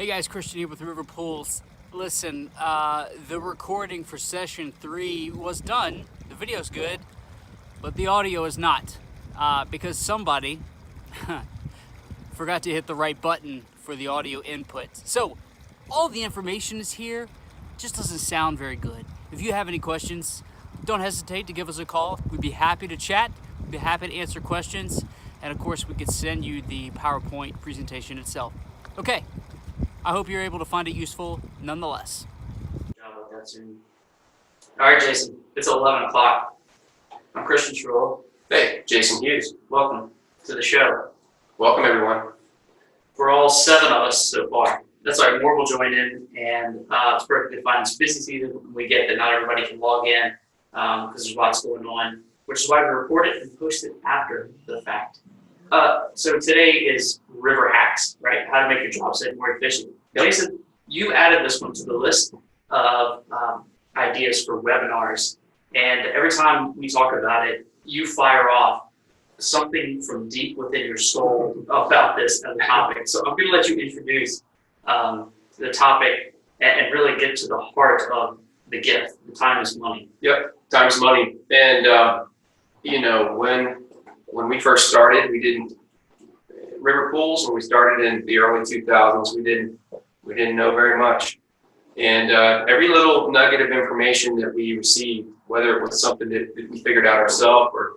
Hey guys, Christian here with River Pools. Listen, the recording for session 3 was done. The video's good, but the audio is not. Because somebody forgot to hit the right button for the audio input. So, all the information is here, just doesn't sound very good. If you have any questions, don't hesitate to give us a call. We'd be happy to chat, we'd be happy to answer questions, and of course we could send you the PowerPoint presentation itself. Okay, I hope you're able to find it useful nonetheless. About that soon. All right, Jason, it's 11 o'clock. I'm Christian Schroll. Hey, Jason Hughes. Welcome to the show. Welcome, everyone. For all 7 of us so far. That's right, more will join in, and it's perfectly fine. It's busy season. We get that not everybody can log in because there's lots going on, which is why we record it and post it after the fact. So today is River Hacks, right? How to make your job site more efficient. Jason, you added this one to the list of ideas for webinars, and every time we talk about it, you fire off something from deep within your soul about this as a topic. So I'm going to let you introduce the topic and really get to the heart of the gift. The time is money. Yep, time is money. And, when we first started, we didn't, River Pools, when we started in the early 2000s, we didn't know very much. And every little nugget of information that we received, whether it was something that we figured out ourselves or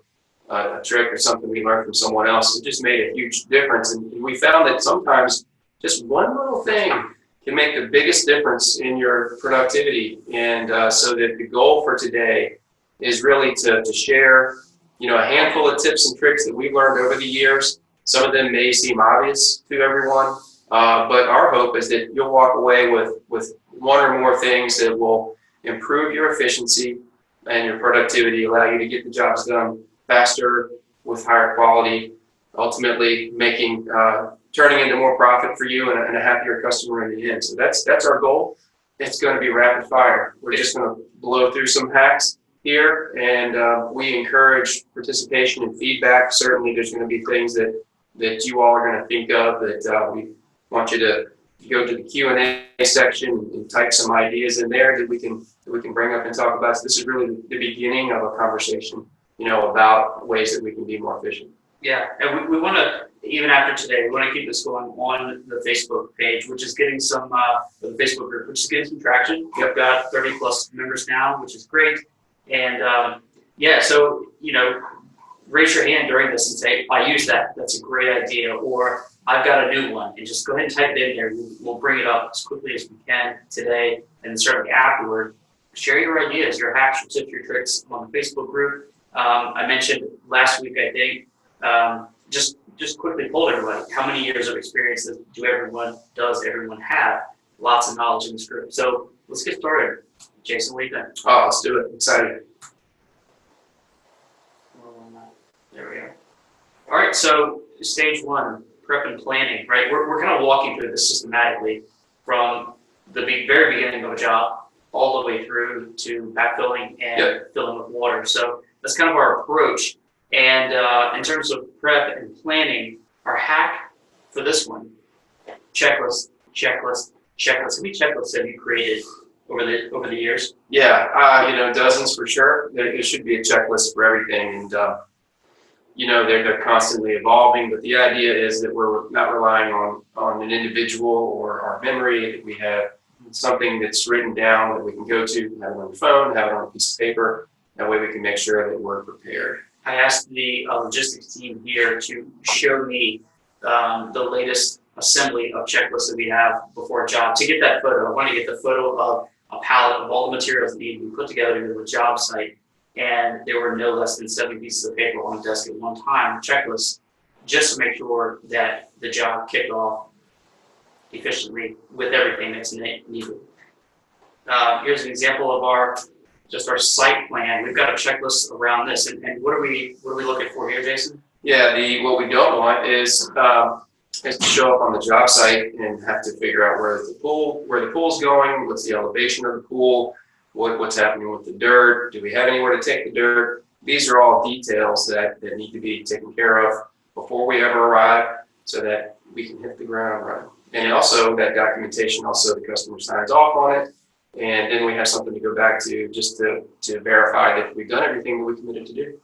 a trick or something we learned from someone else, it just made a huge difference. And we found that sometimes just one little thing can make the biggest difference in your productivity. And so that the goal for today is really to share, a handful of tips and tricks that we've learned over the years. Some of them may seem obvious to everyone, but our hope is that you'll walk away with one or more things that will improve your efficiency and your productivity, allow you to get the jobs done faster with higher quality, ultimately turning into more profit for you and a happier customer in the end. So that's our goal. It's going to be rapid fire. We're just going to blow through some hacks here, and we encourage participation and feedback. Certainly there's going to be things that you all are going to think of that we want you to go to the Q&A section and type some ideas in there that we can bring up and talk about. So this is really the beginning of a conversation, about ways that we can be more efficient. Yeah, and we want to, even after today, we want to keep this going on the Facebook page, which is getting some, the Facebook group, which is getting some traction. We've got 30 plus members now, which is great. And so, raise your hand during this and say, I use that. That's a great idea. Or I've got a new one. And just go ahead and type it in there. We'll bring it up as quickly as we can today. And certainly afterward, share your ideas, your hacks, your tips, your tricks on the Facebook group. I mentioned last week, I think, just quickly poll everybody. How many years of experience does everyone have? Lots of knowledge in this group. So let's get started. Jason, what do you think? Oh, let's do it. Excited. There we go. All right, so stage 1, prep and planning, right? We're kind of walking through this systematically from the very beginning of a job all the way through to backfilling and filling with water. So that's kind of our approach. And in terms of prep and planning, our hack for this one, checklist. How many checklists have you created over the years? Yeah, dozens for sure. There should be a checklist for everything, and they're constantly evolving. But the idea is that we're not relying on an individual or our memory. That we have something that's written down that we can go to, have it on the phone, have it on a piece of paper. That way we can make sure that we're prepared. I asked the logistics team here to show me the latest assembly of checklists that we have before a job. To get that photo, I want to get the photo of a palette of all the materials that need to be put together into a job site. And there were no less than 7 pieces of paper on the desk at one time, checklists, just to make sure that the job kicked off efficiently with everything that's needed. Here's an example of our site plan. We've got a checklist around this. And what are we looking for here, Jason? Yeah, what we don't want is to show up on the job site and have to figure out where the pool's going, what's the elevation of the pool, what's happening with the dirt, do we have anywhere to take the dirt. These are all details that need to be taken care of before we ever arrive so that we can hit the ground running. And also that documentation, also the customer signs off on it. And then we have something to go back to just to verify that we've done everything that we committed to do.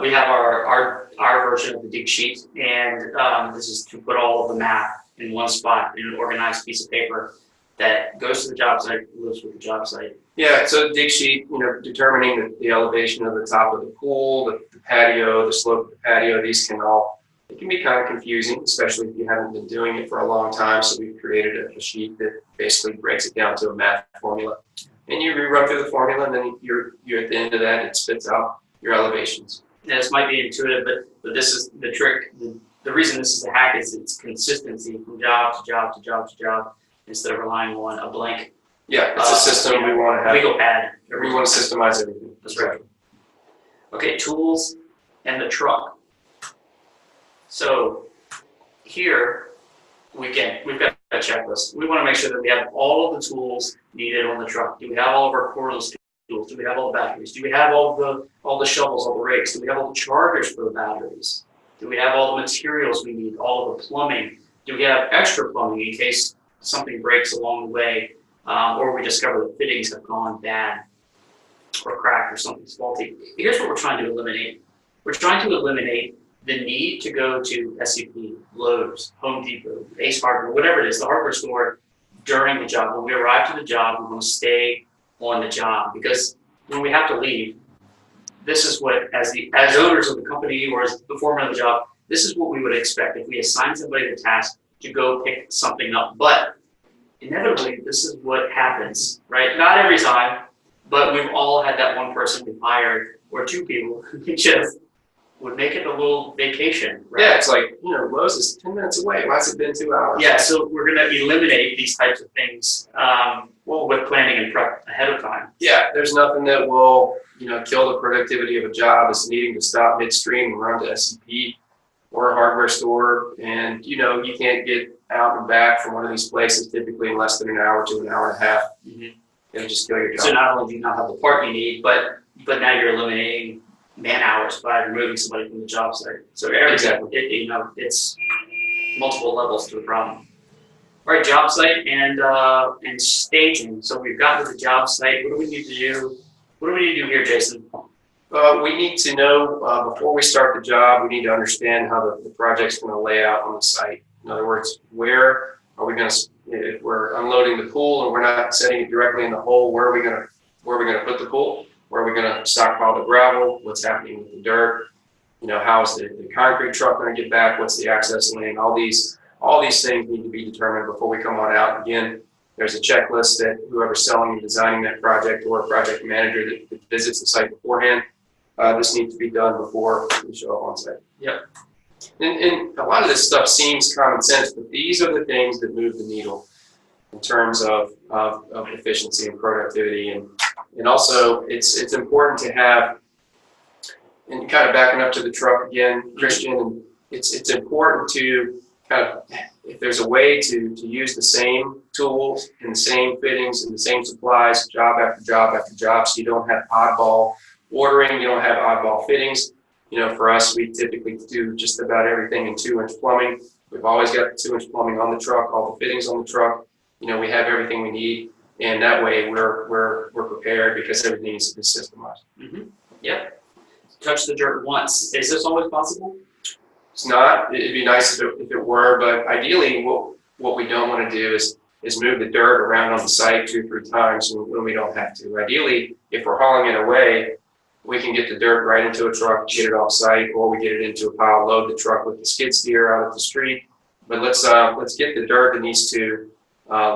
We have our version of the dig sheet, and this is to put all of the map in one spot in an organized piece of paper that goes to the job site, lives with the job site. Yeah, so dig sheet, determining the elevation of the top of the pool, the patio, the slope of the patio, it can be kind of confusing, especially if you haven't been doing it for a long time. So we've created a sheet that basically breaks it down to a math formula. And you rerun through the formula, and then you're at the end of that, it spits out your elevations. Now, this might be intuitive, but this is the trick. The reason this is a hack is it's consistency from job to job to job to job instead of relying on a blank Yeah, it's a system we want to have. legal pad. We want to systemize everything. That's right. Okay, tools and the truck. So here we've got a checklist. We want to make sure that we have all of the tools needed on the truck. Do we have all of our cordless tools? Do we have all the batteries? Do we have all the shovels, all the rakes? Do we have all the chargers for the batteries? Do we have all the materials we need? All of the plumbing? Do we have extra plumbing in case something breaks along the way, or we discover the fittings have gone bad or cracked or something's faulty? Here's what we're trying to eliminate. We're trying to eliminate the need to go to SCP, Lowe's, Home Depot, Ace Hardware, whatever it is, the hardware store during the job. When we arrive to the job, we want to stay on the job, because when we have to leave, this is what, as owners of the company or as the foreman of the job, this is what we would expect if we assign somebody the task to go pick something up. But inevitably, this is what happens, right? Not every time, but we've all had that one person we hired or two people who just would make it a little vacation, right? Yeah, it's like, Lowe's is 10 minutes away. Why has it been 2 hours? Yeah, so we're going to eliminate these types of things with planning and prep ahead of time. Yeah, there's nothing that will, kill the productivity of a job is needing to stop midstream and run to SCP or a hardware store. And, you can't get out and back from one of these places typically in less than an hour to an hour and a half. Mm-hmm. It'll just kill your job. So not only do you not have the part you need, but now you're eliminating man hours by removing somebody from the job site. So Exactly. It's multiple levels to the problem. All right, job site and staging. So we've gotten to the job site. What do we need to do? What do we need to do here, Jason? We need to know, before we start the job, we need to understand how the project's going to lay out on the site. In other words, where are we going to, if we're unloading the pool and we're not setting it directly in the hole, where are we going to put the pool? Where are we going to stockpile the gravel? What's happening with the dirt? How is the concrete truck going to get back? What's the access lane? All these things need to be determined before we come on out. Again, there's a checklist that whoever's selling and designing that project or a project manager that visits the site beforehand, this needs to be done before we show up on site. Yep. And a lot of this stuff seems common sense, but these are the things that move the needle in terms of efficiency and productivity. And also, it's important to have, and kind of backing up to the truck again, Christian, it's important to kind of, if there's a way to use the same tools and the same fittings and the same supplies, job after job after job, so you don't have oddball ordering, you don't have oddball fittings. For us, we typically do just about everything in 2-inch plumbing. We've always got the 2-inch plumbing on the truck, all the fittings on the truck. We have everything we need. And that way we're prepared because everything is systemized. Mm-hmm. Yep. Touch the dirt once. Is this always possible? It's not. It'd be nice if it were, but ideally what we don't want to do is move the dirt around on the site 2 or 3 times when we don't have to. Ideally, if we're hauling it away, we can get the dirt right into a truck, get it off site, or we get it into a pile, load the truck with the skid steer out at the street. But let's get the dirt that needs to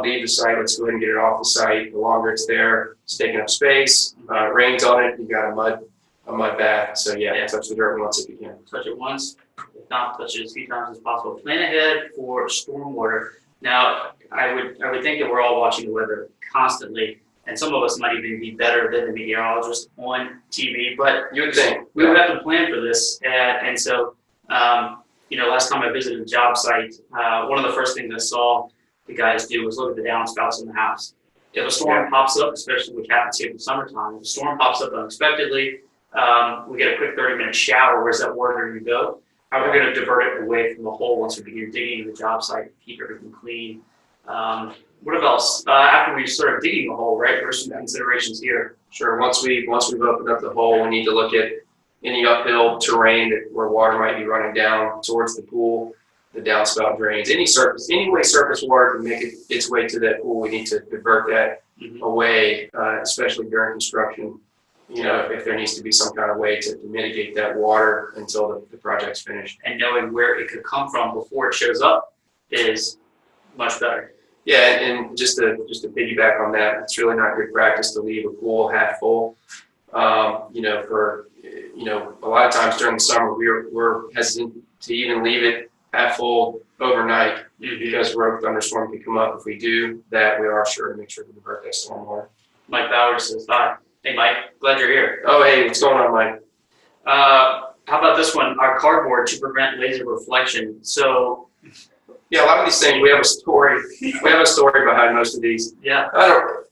leave the site. Let's go ahead and get it off the site. The longer it's there, it's taking up space. It rains on it. You got a mud bath. So yeah, touch the dirt once if you can. Touch it once. If not, touch it as few times as possible. Plan ahead for stormwater. Now, I would think that we're all watching the weather constantly, and some of us might even be better than the meteorologist on TV. But You would think. we would have to plan for this, and so last time I visited a job site, one of the first things I saw the guys do was look at the downspouts in the house. If a storm pops up, especially which happens here in the summertime, if a storm pops up unexpectedly, we get a quick 30-minute shower. Where's that water going to go? how we're going to divert it away from the hole once we begin digging the job site, keep everything clean. What else? After we start digging the hole, right? There's some considerations here. Sure. Once we've opened up the hole, we need to look at any uphill terrain where water might be running down towards the pool, the downspout drains, any way surface water can make its way to that pool. We need to divert that away, especially during construction. If there needs to be some kind of way to mitigate that water until the project's finished. And knowing where it could come from before it shows up is much better. Yeah, and just to piggyback on that, it's really not good practice to leave a pool half full. A lot of times during the summer, we're hesitant to even leave it half full overnight because rogue thunderstorm can come up. If we do that, we are sure to make sure to divert that storm water. Mike Bowers says hi. Hey, Mike, glad you're here. Oh, hey, what's going on, Mike? How about this one? Our cardboard to prevent laser reflection. So, yeah, a lot of these things, we have a story. We have a story behind most of these. yeah.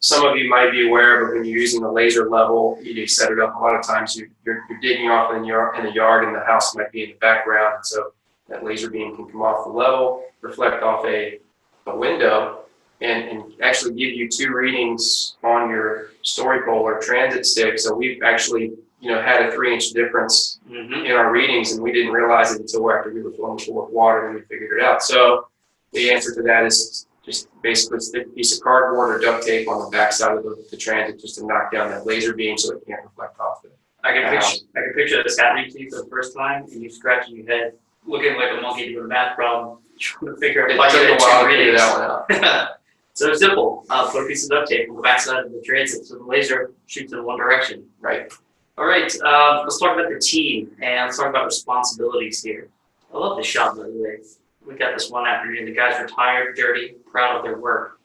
Some of you might be aware, but when you're using a laser level, you set it up. A lot of times you're digging off in the yard, and the house might be in the background. And so that laser beam can come off the level, reflect off a window, and actually give you two readings on your story pole or transit stick. So we've actually, had a 3-inch difference in our readings, and we didn't realize it until after we were filling the pool with water, and we figured it out. So the answer to that is just basically stick a piece of cardboard or duct tape on the backside of the transit just to knock down that laser beam so it can't reflect off it. I can picture this happening to you for the first time, and you scratching your head, looking like a monkey doing a math problem, trying to figure out It why you took had a while two to figure readings. that one out. So simple. Put a piece of duct tape on the backside of the transit so the laser shoots in one direction. Right. All right, let's talk about the team, and let's talk about responsibilities here. I love this shot, by the way. We got this one afternoon. The guys were tired, dirty, proud of their work.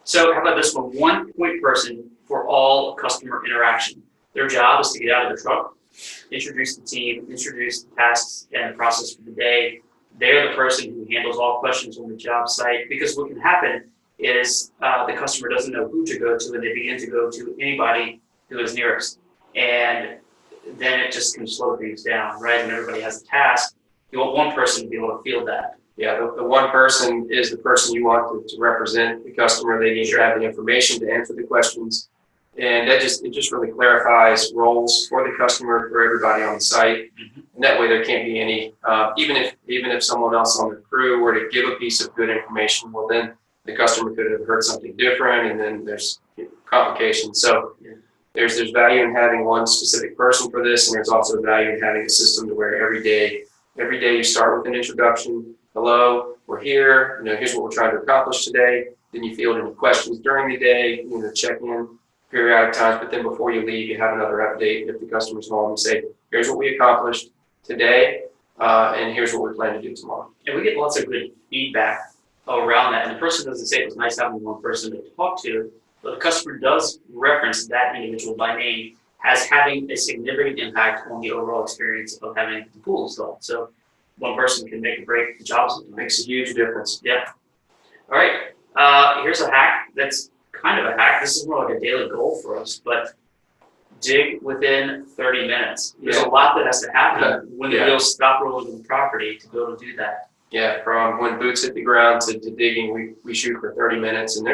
So how about this one? One point person for all customer interaction. Their job is to get out of the truck, introduce the team, introduce the tasks and the process for the day. They're the person who handles all questions on the job site, because what can happen is the customer doesn't know who to go to, and they begin to go to anybody who is nearest. And then it just can slow things down, right? When everybody has a task, you want one person to be able to field that. Yeah, the one person is the person you want to represent the customer. They need to have the information to answer the questions. And it just really clarifies roles for the customer, for everybody on the site. And that way there can't be any, even if someone else on the crew were to give a piece of good information, well then the customer could have heard something different, and then there's complications. So there's value in having one specific person for this, and there's also value in having a system to where every day you start with an introduction. Hello, we're here. Here's what we're trying to accomplish today. Then you field any questions during the day. Check in periodic times. But then before you leave, you have another update if the customer's home and say, here's what we accomplished today, and here's what we plan to do tomorrow. And we get lots of good feedback around that. And the person doesn't say it was nice having one person to talk to, but the customer does reference that individual by name as having a significant impact on the overall experience of having the pool installed. So one person can make or break the job sometimes. Makes a huge difference. Yeah. All right. Here's a hack that's kind of a hack. This is more like a daily goal for us, but dig within 30 minutes. There's a lot that has to happen when the wheels stop rolling on the property to be able to do that. Yeah, from when boots hit the ground to digging, we shoot for 30 minutes, and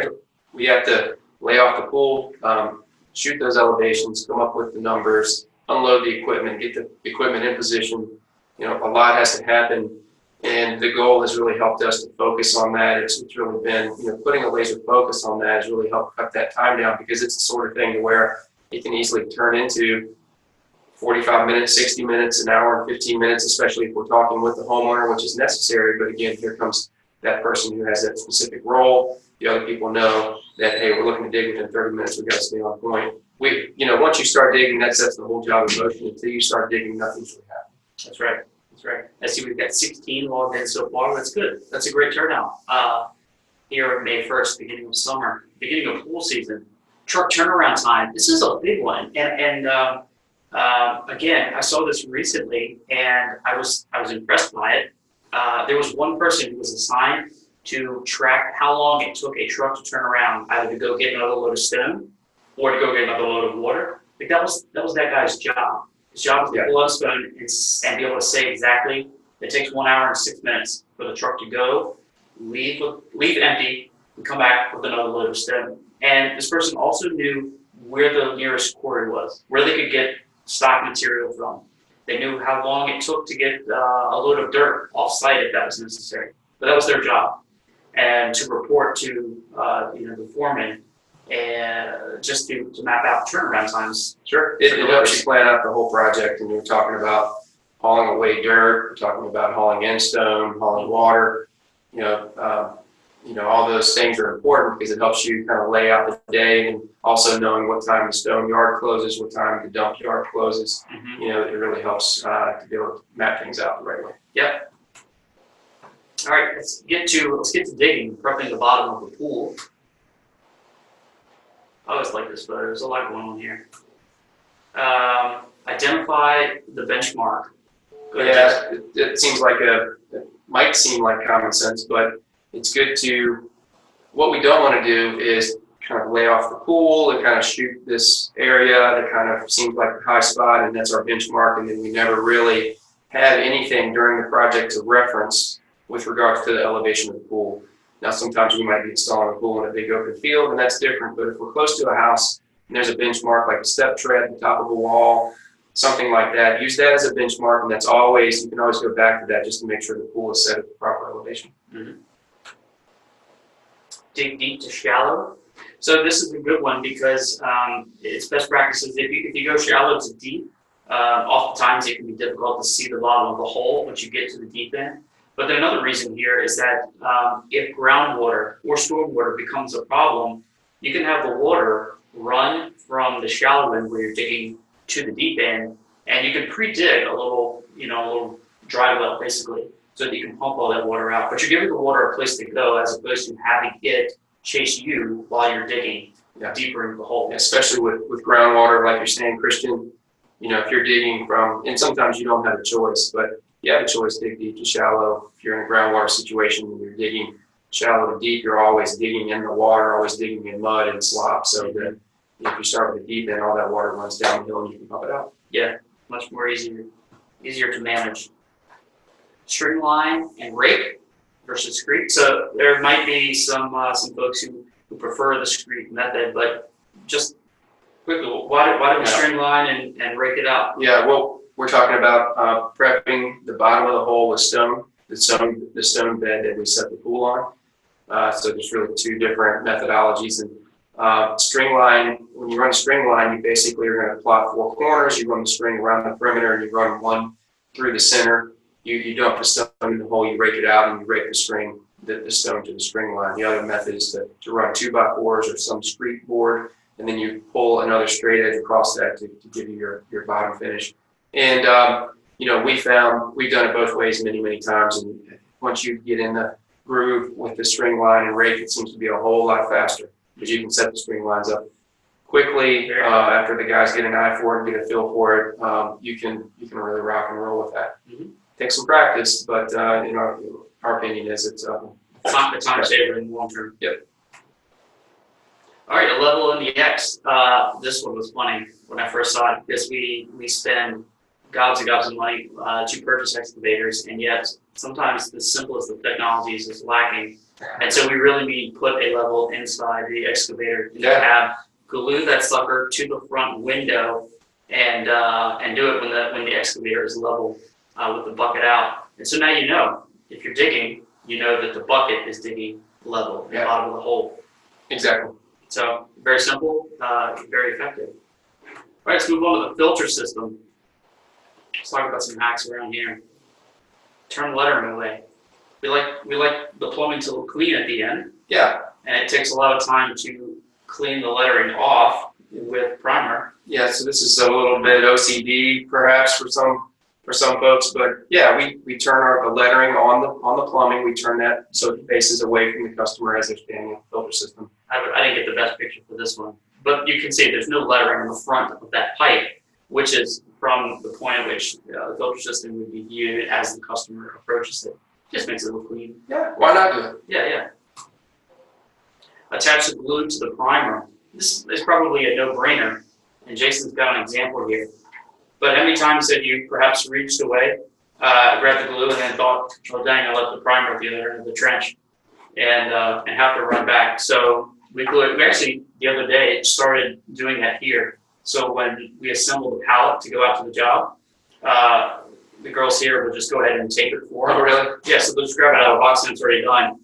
we have to lay off the pool, shoot those elevations, come up with the numbers, unload the equipment, get the equipment in position. A lot has to happen, and the goal has really helped us to focus on that. It's really been, putting a laser focus on that has really helped cut that time down, because it's the sort of thing to where it can easily turn into 45 minutes, 60 minutes, an hour and 15 minutes, especially if we're talking with the homeowner, which is necessary. But again, here comes that person who has that specific role. The other people know that, hey, we're looking to dig within 30 minutes. We've got to stay on point. Once you start digging, that sets the whole job in motion. Until you start digging, nothing's really happening. That's right. That's right. I see we've got 16 logged in so far. That's good. That's a great turnout. Here May 1st, beginning of summer, beginning of pool season. Truck turnaround time. This is a big one. And again, I saw this recently, and I was impressed by it. There was one person who was assigned to track how long it took a truck to turn around, either to go get another load of stone or to go get another load of water. Like that was that guy's job. His job is to Yeah. pull out his phone and be able to say exactly. It takes 1 hour and 6 minutes for the truck to go, leave empty, and come back with another load of stone. And this person also knew where the nearest quarry was, where they could get stock material from. They knew how long it took to get a load of dirt off site if that was necessary. But that was their job, and to report to the foreman and just to map out turnaround times. Sure. It helps you plan out the whole project, and you're talking about hauling away dirt, we're talking about hauling in stone, hauling water, all those things are important because it helps you kind of lay out the day, and also knowing what time the stone yard closes, what time the dump yard closes. Mm-hmm. It really helps to be able to map things out the right way. Yep. All right, let's get to digging, prepping the bottom of the pool. I always like this photo. There's a lot going on here. Identify the benchmark. Go ahead, Jason. Yeah, it seems like it might seem like common sense, but it's good to. What we don't want to do is kind of lay off the pool and kind of shoot this area that kind of seems like a high spot, and that's our benchmark, and then we never really have anything during the project to reference with regards to the elevation of the pool. Now, sometimes we might be installing a pool in a big open field, and that's different, but if we're close to a house and there's a benchmark like a step tread at the top of a wall, something like that, use that as a benchmark, and you can always go back to that just to make sure the pool is set at the proper elevation. Mm-hmm. Dig deep to shallow. So this is a good one because it's best practices. If you go shallow to deep, oftentimes it can be difficult to see the bottom of the hole once you get to the deep end. But then another reason here is that if groundwater or stormwater becomes a problem, you can have the water run from the shallow end where you're digging to the deep end, and you can pre-dig a little dry well basically, so that you can pump all that water out. But you're giving the water a place to go as opposed to having it chase you while you're digging deeper into the hole. Especially with groundwater, like you're saying, Christian, if you're digging and sometimes you don't have a choice, but you have a choice to dig deep to shallow. If you're in a groundwater situation and you're digging shallow to deep, you're always digging in the water, always digging in mud and slop, so that if you start with the deep end, all that water runs down the hill and you can pump it out. Yeah, much more easier to manage. String line and rake versus screed. So there might be some folks who prefer the screed method, but just quickly, why do we string line and rake it out? Yeah, well, we're talking about prepping the bottom of the hole with stone, the stone bed that we set the pool on. So there's really two different methodologies. And string line, when you run a string line, you basically are going to plot four corners. You run the string around the perimeter, and you run one through the center. You dump the stone in the hole, you rake it out, and you rake the stone to the string line. The other method is to run 2x4s or some screed board, and then you pull another straight edge across that to give you your bottom finish. And we've done it both ways many times. And once you get in the groove with the string line and rake, it seems to be a whole lot faster because you can set the string lines up quickly after the guys get an eye for it and get a feel for it. You can really rock and roll with that. Mm-hmm. Takes some practice, but in our opinion is it's time saver in the long term. Yep. All right, a level in the X. This one was funny when I first saw it because we spend gobs of money to purchase excavators, and yet sometimes the simplest of technologies is lacking. And so we really need to put a level inside the excavator in the cab, glue that sucker to the front window, and do it when the excavator is level with the bucket out. And so now if you're digging, you know that the bucket is digging level in the bottom of the hole. Exactly. So very simple, very effective. All right, let's move on to the filter system. Let's talk about some hacks around here. Turn lettering away. We like the plumbing to look clean at the end. Yeah. And it takes a lot of time to clean the lettering off with primer. Yeah, so this is a little bit OCD perhaps for some folks, but yeah, we turn the lettering on the plumbing. We turn that so it faces away from the customer as they're standing in the filter system. I didn't get the best picture for this one, but you can see there's no lettering on the front of that pipe, which is from the point at which the filter system would be viewed as the customer approaches it. Just makes it look clean. Yeah, why not do it? Yeah. Attach the glue to the primer. This is probably a no-brainer, and Jason's got an example here. But how many times have you perhaps reached away, grabbed the glue, and then thought, "Oh dang, I left the primer at the other end of the trench," and have to run back? So we actually the other day started doing that here. So when we assemble the pallet to go out to the job, the girls here will just go ahead and tape it for them. Oh, really? Yeah, so they'll just grab it out of the box and it's already done.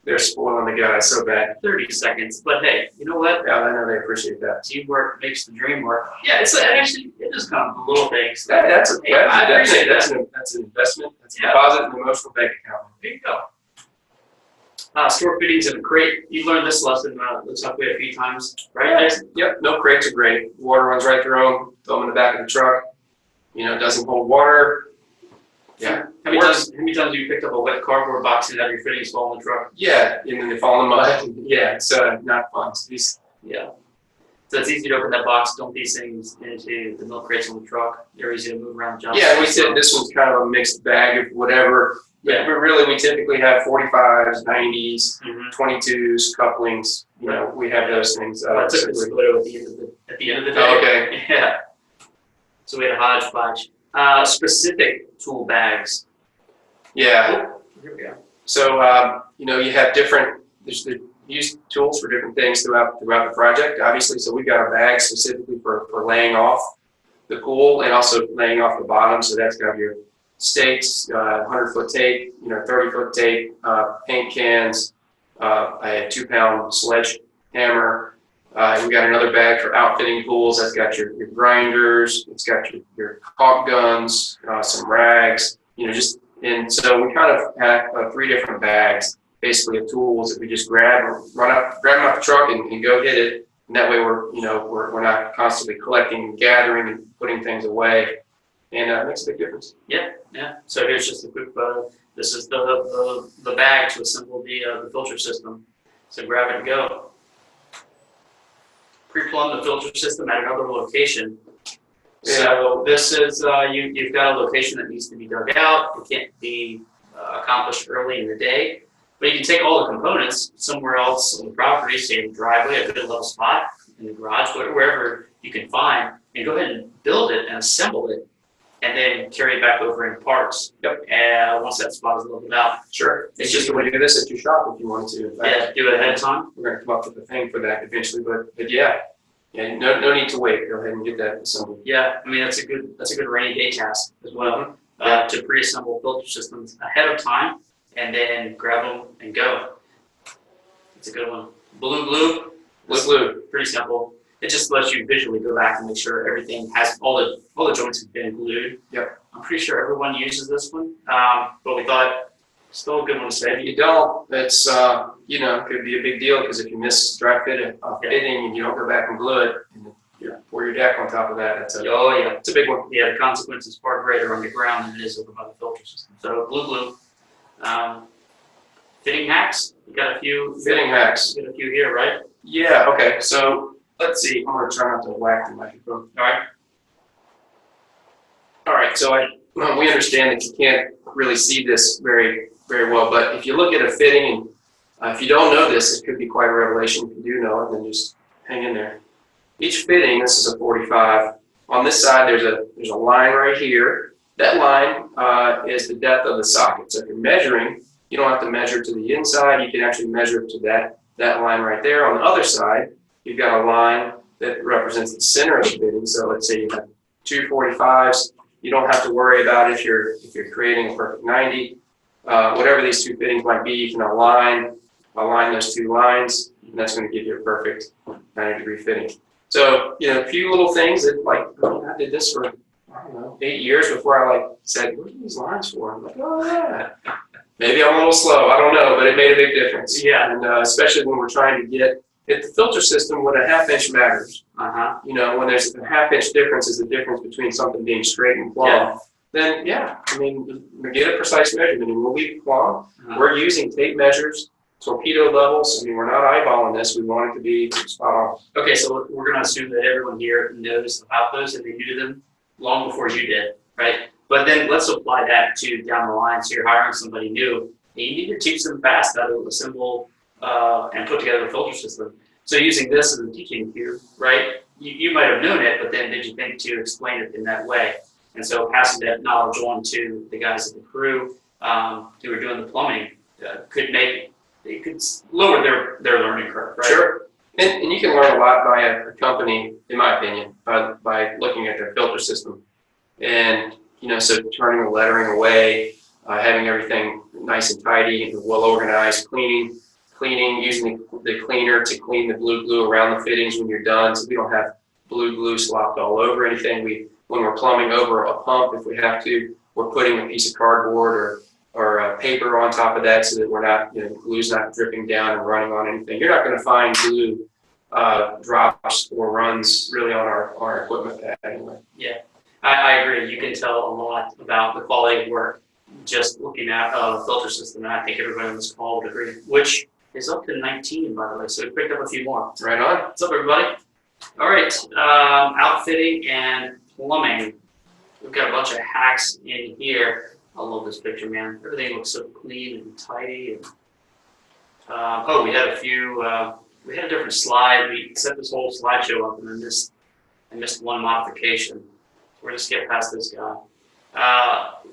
They're spoiling the guy so bad. 30 seconds. But hey, you know what? Yeah, I know they appreciate that. Teamwork makes the dream work. Yeah, it's actually, it just kind of the little things. That's I appreciate that's that. that's an investment. That's a Yeah. deposit in the emotional bank account. There you go. Store fittings in a crate. You learned this lesson, looks like we had a few times, right, Jason? Yep, no crates are great. Water runs right through them, throw them in the back of the truck. You know, it doesn't hold water. Yeah. How many times have you picked up a wet cardboard box and have your fittings fall in the truck? Yeah, and then they fall in the mud. Yeah, it's not fun. So Yeah. So it's easy to open that box, dump these things into the milk crates on the truck. They're easy to move around the job. yeah, we said this one's kind of a mixed bag of whatever. Yeah. But really, we typically have 45s, 90s, Mm-hmm. 22s, couplings. You know, we have those things. I took this typically. photo at the end of the day. Oh, okay. Yeah. So we had a hodgepodge. Specific tool bags. Yeah. Oh, here we go. So you know, you have different. There's the used tools for different things throughout the project, obviously. So we've got a bag specifically for laying off the pool and also laying off the bottom. So that's got your stakes, 100-foot tape, 30-foot tape, paint cans. I had 2-pound sledgehammer. We got another bag for outfitting pools. That's got your grinders. It's got your caulk guns, some rags. And so we kind of have 3 different bags, basically of tools that we just grab them off the truck and go hit it. And that way we're not constantly collecting and gathering and putting things away. And it makes a big difference. Yeah. So here's just a quick photo. This is the bag to assemble the filter system. So grab it and go. Pre-plumb the filter system at another location. So this is you've got a location that needs to be dug out. It can't be accomplished early in the day, but you can take all the components somewhere else on the property, say in the driveway, a good level spot, in the garage, wherever you can find, and go ahead and build it and assemble it, and then carry it back over in parts. Yep. And once that spot is leveled out, Sure. It's just a way to do this at your shop if you wanted to. In fact, yeah, do it ahead of time. we're going to come up with a thing for that eventually, but yeah, no need to wait. Go ahead and get that assembled. Yeah, I mean that's a good rainy day task as well. To pre-assemble filter systems ahead of time and then grab them and go. It's a good one. Blue glue. Blue. Pretty simple. It just lets you visually go back and make sure everything has all the joints have been glued. Yep. I'm pretty sure everyone uses this one, but we thought still a good one to If say. you don't, it's could be a big deal because if you miss dry fitting and you don't go back and glue it, and pour your deck on top of that, it's a big one. Yeah, the consequence is far greater on the ground than it is over by the filter system. So blue glue. Fitting hacks. You got a few. Fitting hacks. You got a few here, right? Yeah. Okay. So let's see. I'm gonna try not to whack the microphone. All right. So we understand that you can't really see this very, very well, but if you look at a fitting, and if you don't know this, it could be quite a revelation. If you do know it, then just hang in there. Each fitting, this is a 45. On this side, there's a line right here. That line is the depth of the socket. So if you're measuring, you don't have to measure to the inside. You can actually measure to that line right there. On the other side, you've got a line that represents the center of the fitting. So let's say you have 2 45s. You don't have to worry about if you're creating a perfect 90. Whatever these 2 fittings might be, you can align those 2 lines, and that's going to give you a perfect 90-degree fitting. So, a few little things that I did this for, 8 years before I said, what are these lines for? I'm like, oh yeah. Maybe I'm a little slow, I don't know, but it made a big difference. Yeah. And especially when we're trying to if the filter system with a 1/2 inch matters, when there's a 1/2 inch difference is the difference between something being straight and plumb, then we get a precise measurement and we'll be plumb. We're using tape measures, torpedo levels. We're not eyeballing this. We want it to be spot on. Okay, so we're going to assume that everyone here knows about those and they knew them long before you did, right? But then let's apply that to down the line. So you're hiring somebody new, and you need to teach them fast how to assemble and put together a filter system. So using this as a teaching cube, right? you might have known it, but then did you think to explain it in that way? And so passing that knowledge on to the guys at the crew who are doing the plumbing it could lower their learning curve, right? Sure. And you can learn a lot by a company, in my opinion, by looking at their filter system. And, so turning the lettering away, having everything nice and tidy and well organized, cleaning, using the cleaner to clean the blue glue around the fittings when you're done, so we don't have blue glue slopped all over anything. When we're plumbing over a pump, if we have to, we're putting a piece of cardboard or paper on top of that so that we're not, glue's not dripping down and running on anything. You're not going to find glue drops or runs really on our equipment pad anyway. Yeah, I agree. You can tell a lot about the quality of work just looking at a filter system, and I think everybody on this call would agree, which is up to 19, by the way, so we picked up a few more. Right on. What's up, everybody? All right, outfitting and plumbing. We've got a bunch of hacks in here. I love this picture, man. Everything looks so clean and tidy. And, we had a few, we had a different slide. We set this whole slideshow up, and then I missed one modification. We're just get past this guy.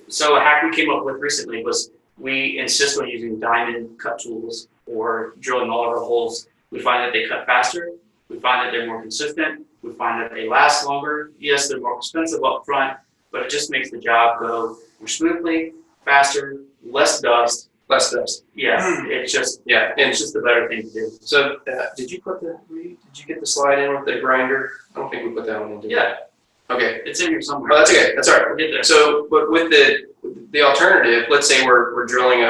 So a hack we came up with recently was we insist on using diamond cut tools for drilling all of our holes. We find that they cut faster. We find that they're more consistent. We find that they last longer. Yes, they're more expensive up front, but it just makes the job go more smoothly, faster, less dust. Less dust. Yeah, it's just Yeah, and it's just the better thing to do. so did you get the slide in with the grinder? I don't think we put that one in, did we? Yeah, Okay. it's in here somewhere. Oh, that's okay. That's all right. We'll get there. So, but with the alternative, let's say we're drilling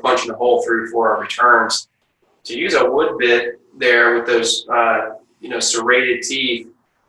punching a hole through for our returns. To use a wood bit there with those serrated teeth,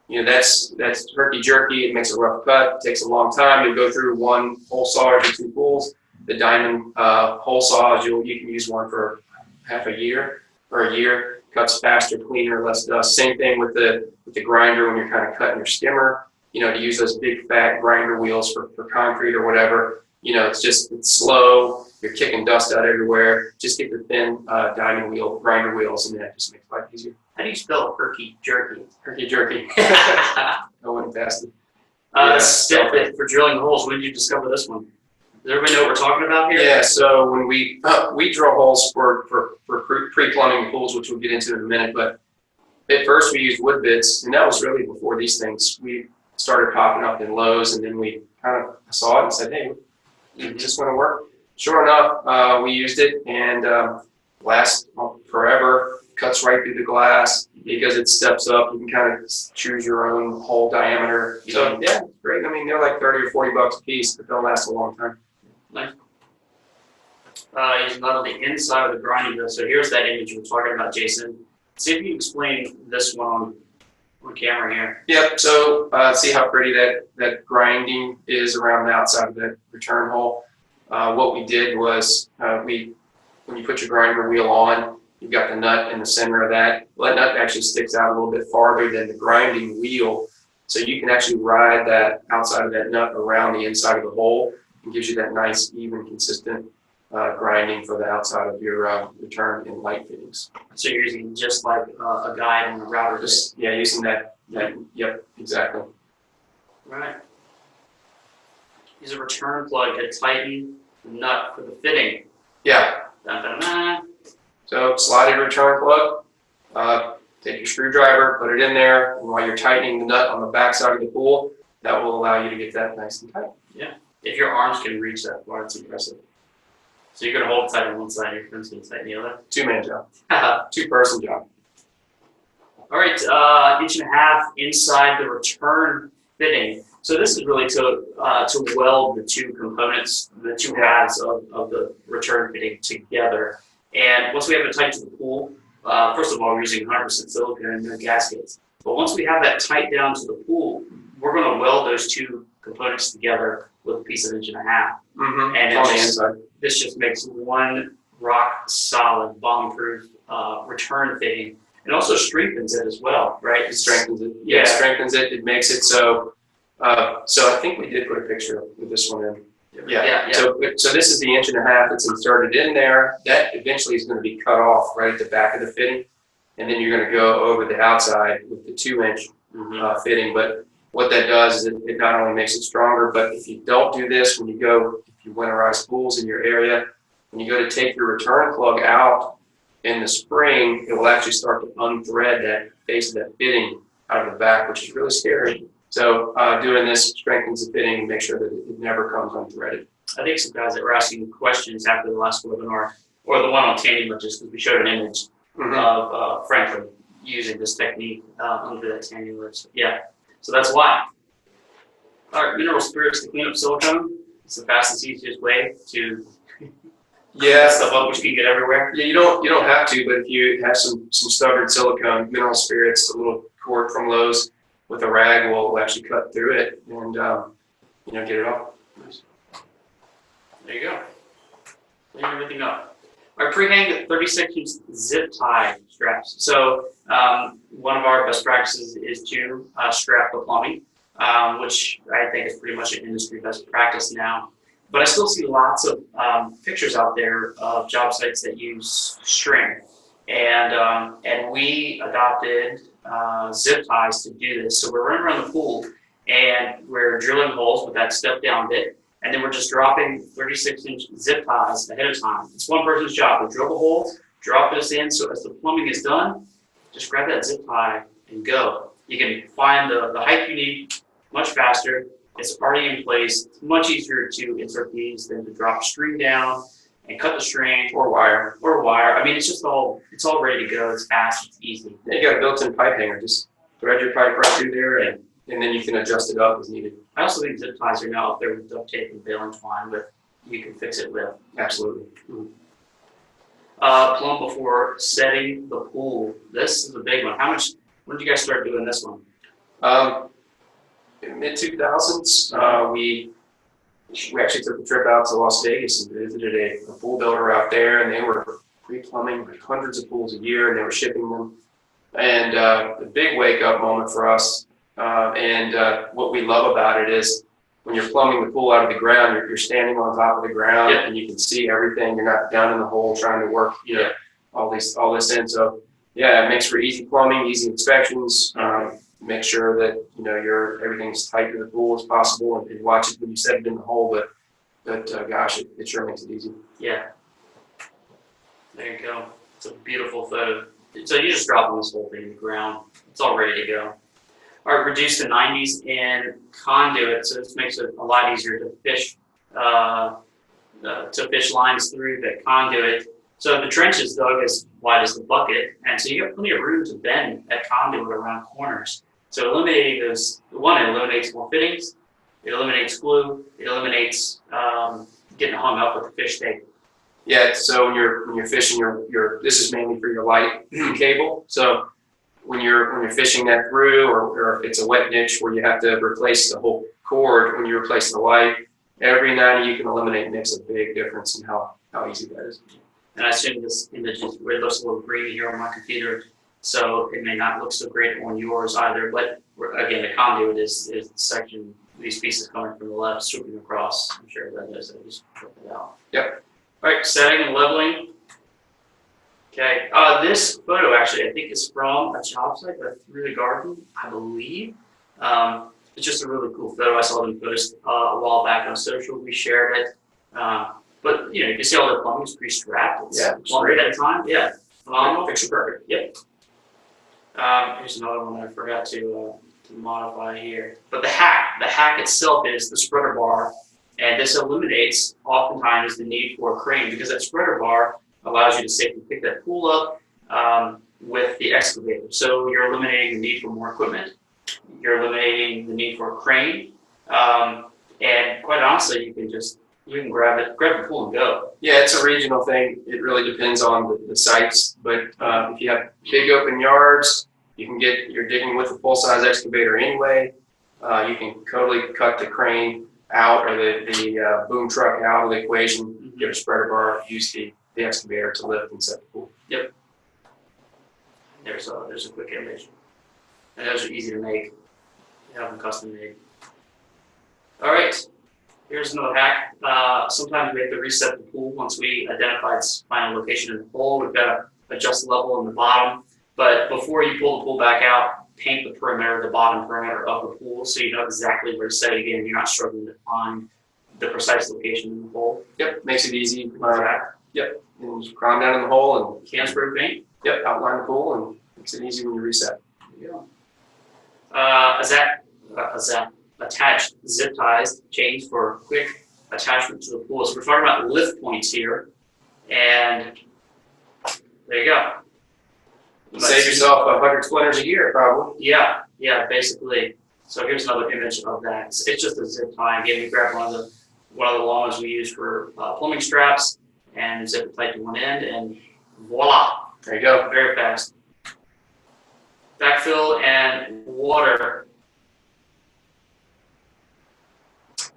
that's herky jerky. It makes a rough cut. It takes a long time. You go through one hole saw every 2 pulls. The diamond hole saws, you can use one for half a year or a year. Cuts faster, cleaner, less dust. Same thing with the grinder when you're kind of cutting your skimmer. To use those big fat grinder wheels for concrete or whatever. It's slow. You're kicking dust out everywhere. Just get the thin grinder wheels, and that just makes life easier. How do you spell herky jerky? Herky jerky. I wouldn't pass it. Step it for drilling holes. When did you discover this one? Does everybody know what we're talking about here? Yeah, so when we drill holes for pre-plumbing pools, which we'll get into in a minute, but at first we used wood bits, and that was really before these things. We started popping up in Lowe's, and then we kind of saw it and said, hey, is this going to work? Sure enough, we used it, and lasts forever, cuts right through the glass. Because it steps up, you can kind of choose your own hole diameter. So yeah, it's great. I mean, they're like $30 or $40 a piece, but they'll last a long time. Nice. Using that on the inside of the grinding wheel. So here's that image we're talking about, Jason. See if you can explain this one on camera here. Yep. So see how pretty that grinding is around the outside of that return hole. What we did was when you put your grinder wheel on, you've got the nut in the center of that. Well, that nut actually sticks out a little bit farther than the grinding wheel. So you can actually ride that outside of that nut around the inside of the hole and gives you that nice, even, consistent grinding for the outside of your return and light fittings. So you're using just like a guide on a router. Using that, yep, exactly. Right. Use a return plug to tighten the nut for the fitting. Yeah. Dun, dun, dun. So slide your return plug, take your screwdriver, put it in there, and while you're tightening the nut on the back side of the pool, that will allow you to get that nice and tight. Yeah. If your arms can reach that far, it's impressive. So you're going to hold tight on one side, your friend's going to tighten the other? 2-man job. 2-person job. All right, 1.5 inches inside the return fitting. So this is really to weld the two components, the two halves of the return fitting together. And once we have it tight to the pool, first of all, we're using 100% silicone and no gaskets. But once we have that tight down to the pool, we're going to weld those two components together with a piece of 1.5 inches. Mm-hmm. And on the inside. This just makes one rock solid, bomb-proof return fitting. It also strengthens it as well, right? It strengthens it. Yeah. It strengthens it. It makes it so. So I think we did put a picture of this one in. Yeah. So this is the 1.5 inches that's inserted in there. That eventually is going to be cut off right at the back of the fitting, and then you're going to go over the outside with the 2-inch fitting. But what that does is it not only makes it stronger, but if you don't do this, if you winterize pools in your area, when you go to take your return plug out in the spring, it will actually start to unthread that base of that fitting out of the back, which is really scary. So doing this strengthens the fitting and make sure that it never comes unthreaded. I think some guys that were asking questions after the last webinar, or the one on tanning lunges, because we showed an image of Franklin using this technique under that tanning lunge. Yeah, so that's why. All right, mineral spirits to clean up silicone. It's the fastest, easiest way to stuff up, which you can get everywhere. Yeah, you don't have to, but if you have some stubborn silicone, mineral spirits, a little cord from Lowe's with a rag will actually cut through it and get it off. Nice. There you go. Clean everything up. All right, pre-hang 36-inch zip tie straps. So one of our best practices is to strap the plumbing, which I think is pretty much an industry best practice now. But I still see lots of pictures out there of job sites that use string, and we adopted zip ties to do this. So we're running around the pool and we're drilling holes with that step down bit, and then we're just dropping 36-inch zip ties ahead of time. It's one person's job. We drill the hole, drop this in, so as the plumbing is done, just grab that zip tie and go. You can find the height you need much faster. It's already in place. It's much easier to insert these than to drop string down and cut the string Or wire. I mean, it's all ready to go. It's fast. It's easy. And you got a built-in pipe hanger. Just thread your pipe right through there, and then you can adjust it up as needed. I also think zip ties are now up there with duct tape and baling twine with you can fix it with. Absolutely. Plumb before setting the pool. This is a big one. When did you guys start doing this one? In mid-2000s, we actually took a trip out to Las Vegas and visited a pool builder out there, and they were pre-plumbing like hundreds of pools a year, and they were shipping them. And the big wake-up moment for us, and what we love about it is when you're plumbing the pool out of the ground, you're standing on top of the ground, and you can see everything. You're not down in the hole trying to work, all this in. So yeah, it makes for easy plumbing, easy inspections. Make sure that everything's tight to the pool as possible, and watch it when you set it in the hole. But gosh, it sure makes it easy. Yeah. There you go. It's a beautiful photo. So you just drop this whole thing in the ground. It's all ready to go. All right, reduce to 90s in conduit. So this makes it a lot easier to fish lines through that conduit. So the trench is dug as wide as the bucket, and so you have plenty of room to bend that conduit around corners. So eliminating those, it eliminates more fittings, it eliminates glue, it eliminates getting hung up with the fish tape. Yeah, so when you're fishing, this is mainly for your light cable. So when you're fishing that through, or if it's a wet niche where you have to replace the whole cord, when you replace the light, every 90 you can eliminate makes a big difference in how easy that is. And I assume this image it looks a little grainy here on my computer, so it may not look so great on yours either. But again, the conduit is the section, these pieces coming from the left, swooping across. I'm sure that is. I just put it out. Yep. All right, setting and leveling. Okay, this photo actually I think is from a job site by Through the Garden, I believe. It's just a really cool photo. I saw them post a while back on social. We shared it. But you can see all the plumbing's pre-strapped. It's plumbed ahead of time. Yeah, phenomenal. Picture perfect. Yep. Here's another one I forgot to modify here. But the hack itself is the spreader bar, and this eliminates oftentimes the need for a crane because that spreader bar allows you to safely pick that pool up with the excavator. So you're eliminating the need for more equipment. You're eliminating the need for a crane, and quite honestly, you can grab the pool and go. Yeah, it's a regional thing. It really depends on the sites. But if you have big open yards, you're digging with a full-size excavator anyway. You can totally cut the crane out or the boom truck out of the equation, get a spreader bar, use the excavator to lift and set the pool. Yep. There's a quick image. And those are easy to make. You have them custom made. All right. Here's another hack. Sometimes we have to reset the pool once we identify its final location in the hole. We've got to adjust the level in the bottom. But before you pull the pool back out, paint the perimeter, the bottom perimeter of the pool, so you know exactly where to set it again. You're not struggling to find the precise location in the hole. Yep, makes it easy. Exactly. Yep, and just climb down in the hole and Can spray paint. yep, outline the pool and makes it easy when you reset. Yeah. Attached zip ties chains for quick attachment to the pool. So we're talking about lift points here, and there you go. Save yourself 100 splinters a year, probably. Yeah, basically. So here's another image of that. It's just a zip tie. Again, we grab one of the long ones we use for plumbing straps and zip it tight to one end, and voila, There you go. very fast. Backfill and water.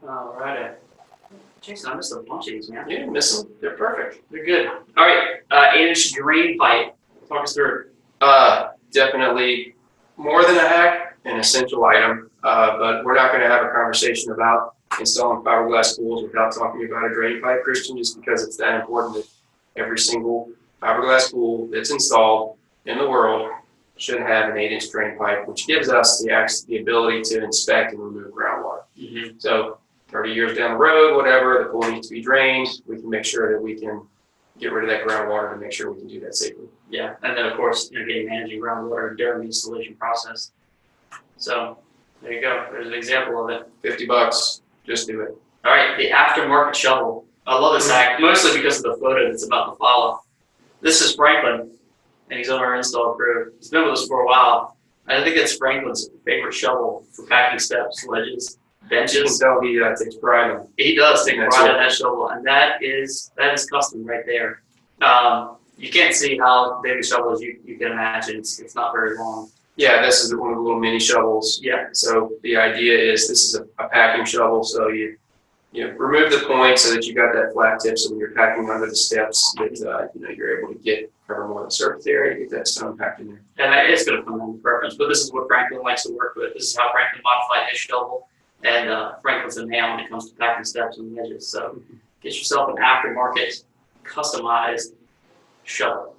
All right. Jason, I missed a bunch of these, man. You didn't miss them. They're perfect. They're good. All right, 8-inch drain pipe. Talk us through. Definitely more than a hack, an essential item. But we're not going to have a conversation about installing fiberglass pools without talking about a drain pipe, Christian, just because it's that important that every single fiberglass pool that's installed in the world should have an 8-inch drain pipe, which gives us the ability to inspect and remove groundwater. Mm-hmm. So 30 years down the road, whatever, the pool needs to be drained, we can make sure that we can get rid of that groundwater to make sure we can do that safely. Yeah, and then of course, getting managing groundwater during the installation process. So there you go. There's an example of it. $50, just do it. All right, the aftermarket shovel. I love this hack, mostly because of the photo that's about to follow. This is Franklin, and he's on our install crew. He's been with us for a while. I think it's Franklin's favorite shovel for packing steps, ledges, You can benches. tell he takes pride in it. He does take That's pride it. in that shovel, and that is custom right there. You can't see how big a shovel is. You can imagine it's not very long. Yeah, this is one of the little mini shovels. Yeah. So the idea is this is a packing shovel, so you remove the point so that you got that flat tip, so when you're packing under the steps, that you're able to cover more of the surface area, get that stone packed in there. And it's going to come down to preference, but this is what Franklin likes to work with. This is how Franklin modified his shovel, and Franklin's a nail when it comes to packing steps and edges. So get yourself an aftermarket, customized shovel.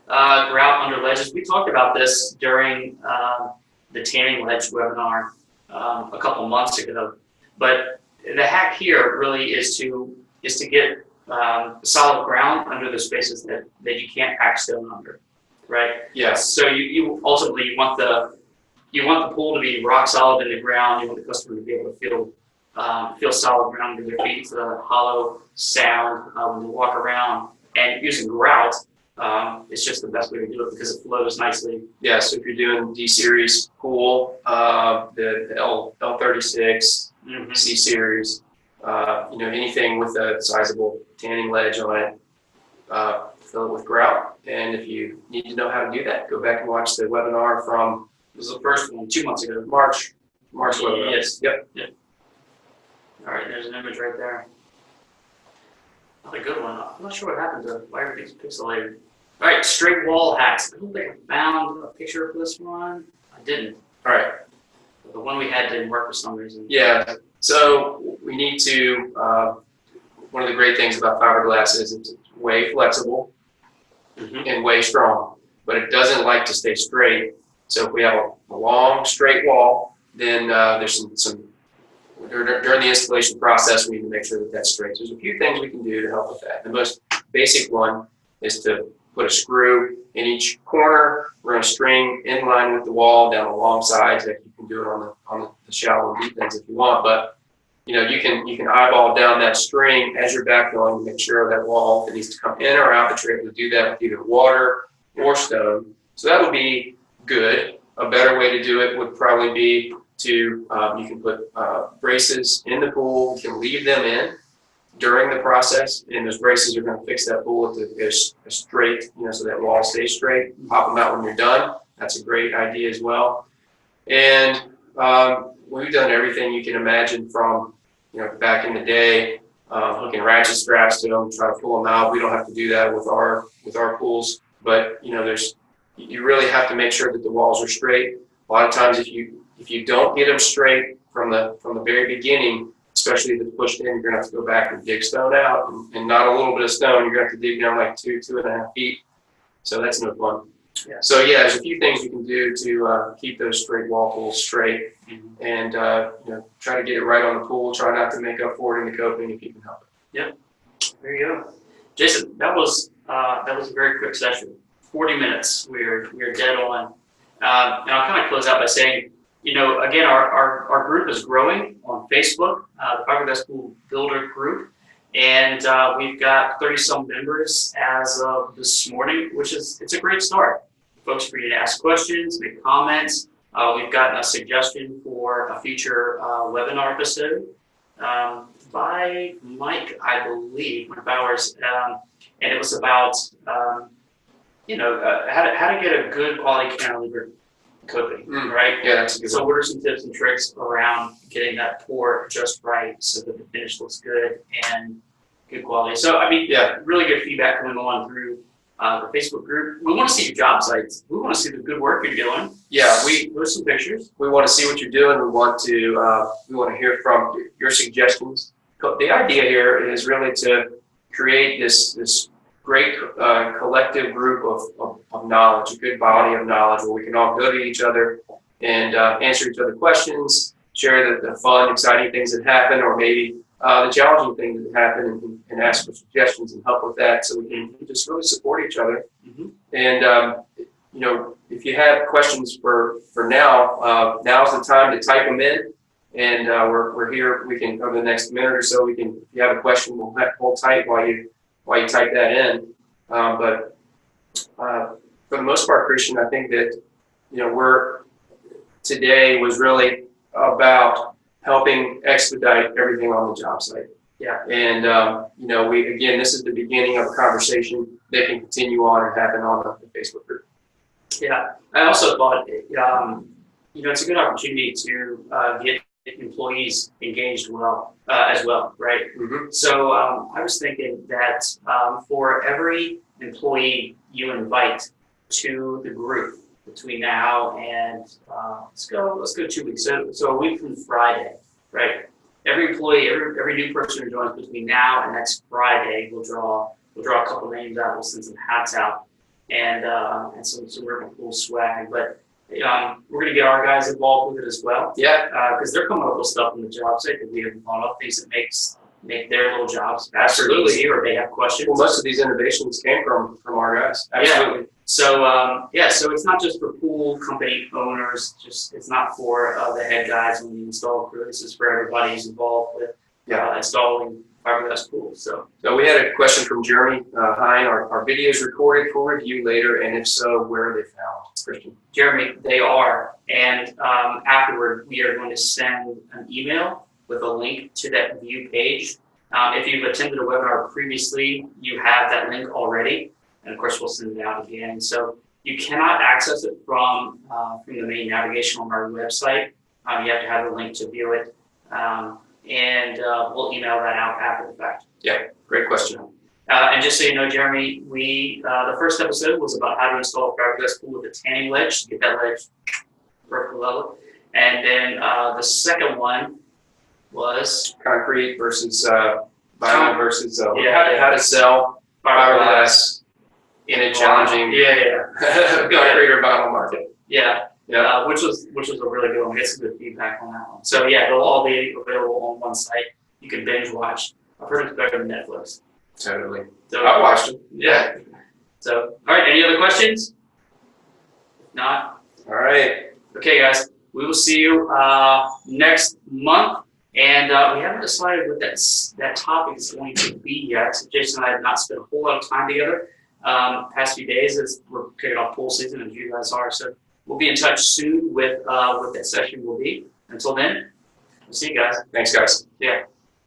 Grout under ledges. We talked about this during the tanning ledge webinar a couple months ago. But the hack here really is to get solid ground under the spaces that you can't pack stone under, right? Yes. So you ultimately want the pool to be rock solid in the ground. You want the customer to be able to feel solid ground under their feet, so the hollow sound when they walk around. And using grout, it's just the best way to do it because it flows nicely. Yeah, so if you're doing D-Series pool, the L36, Mm-hmm. C-Series, anything with a sizable tanning ledge on it, fill it with grout. And if you need to know how to do that, go back and watch the webinar from, This was the first one 2 months ago. March webinar. Yes. Yep. All right, there's an image right there. Another good one. I'm not sure what happened to why everything's pixelated. All right, straight wall hacks. I don't think I found a picture for this one. I didn't. All right. The one we had didn't work for some reason. Yeah, so we need to, one of the great things about fiberglass is it's way flexible Mm-hmm. and way strong, but it doesn't like to stay straight. So if we have a long straight wall, then there's some during the installation process, we need to make sure that that's straight. So there's a few things we can do to help with that. The most basic one is to put a screw in each corner, run a string in line with the wall down the long sides. Like you can do it on the shallow and deep ends if you want, but you can eyeball down that string as you're backfilling to make sure that wall that needs to come in or out, that you're able to do that with either water or stone. So that would be good. A better way to do it would probably be to you can put braces in the pool. You can leave them in during the process, and those braces are going to fix that pool to a straight, so that wall stays straight. Pop them out when you're done. That's a great idea as well. And we've done everything you can imagine from, back in the day, hooking ratchet straps to them, try to pull them out. We don't have to do that with our pools, but you really have to make sure that the walls are straight. A lot of times, if you don't get them straight from the very beginning, especially if it's pushed in, you're going to have to go back and dig stone out, and not a little bit of stone. You're going to have to dig down like 2.5 feet. So that's no fun. Yeah. So yeah, there's a few things you can do to keep those straight wall pools straight, and try to get it right on the pool. Try not to make up for it in the coping if you can help it. There you go. Jason, that was a very quick session. 40 minutes. We're dead on. And I'll kind of close out by saying, again, our group is growing on Facebook, the Fiberglass Pool Builder Group, and we've got 30-some members as of this morning, it's a great start. Folks are free to ask questions, make comments. We've gotten a suggestion for a future webinar episode by Mike, I believe, Mike Bowers, and it was about how to get a good quality cantilever coping, right? Yeah, that's a good So one. what are some tips and tricks around getting that pour just right so that the finish looks good and good quality? So, really good feedback coming on through the Facebook group. We want to see your job sites. We want to see the good work you're doing. Yeah, There's some pictures. we want to see what you're doing. We want to hear from your suggestions. The idea here is really to create this great collective group of knowledge, a good body of knowledge where we can all go to each other and answer each other questions, share the fun, exciting things that happen, or maybe the challenging things that happen, and ask for suggestions and help with that, so we can just really support each other. And if you have questions for now, now's the time to type them in. And we're here. We can, over the next minute or so, if you have a question, we'll hold tight while you type that in. But for the most part, Christian, I think that today was really about helping expedite everything on the job site. Yeah. And this is the beginning of a conversation that can continue on and happen on the Facebook group. Yeah. I also thought, it's a good opportunity to get employees engaged as well, right? So I was thinking that for every employee you invite to the group between now and let's go 2 weeks. So a week from Friday, right? Every employee, every new person who joins between now and next Friday, we'll draw a couple names out. We'll send some hats out and some really cool swag. But we're going to get our guys involved with it as well. Yeah. Because they're coming up with stuff on the job site that we haven't thought of, things that make their little jobs faster, Absolutely. easier, or they have questions. Well, most of these innovations came from our guys. Absolutely. So so it's not just for pool company owners. It's not for the head guys on the install crew. This is for everybody who's involved with installing fiberglass pools. So we had a question from Jeremy Hine. Are videos recorded for review later, and if so, where are they found, Christian? Jeremy, they are, and afterward we are going to send an email with a link to that view page. If you've attended a webinar previously, you have that link already. And of course, we'll send it out again. So you cannot access it from the main navigation on our website. You have to have the link to view it. And we'll email that out after the fact. Yeah, great question. And just so you know, Jeremy, the first episode was about how to install a fiberglass pool with a tanning ledge to get that ledge perfect level. And then the second one was Concrete versus vinyl versus how to sell fiberglass in a challenging concrete or vinyl market. Which was a really good one. We got some good feedback on that one. So they'll all be available on one site. You can binge watch. I've heard it's better than Netflix. Totally. So I watched them. Yeah. So all right. Any other questions? If not. All right. Okay, guys. We will see you next month. And we haven't decided what that topic is going to be yet. So Jason and I have not spent a whole lot of time together past few days as we're kicking off pool season, as you guys are. So we'll be in touch soon with what that session will be. Until then, we'll see you guys. Thanks, guys. Yeah.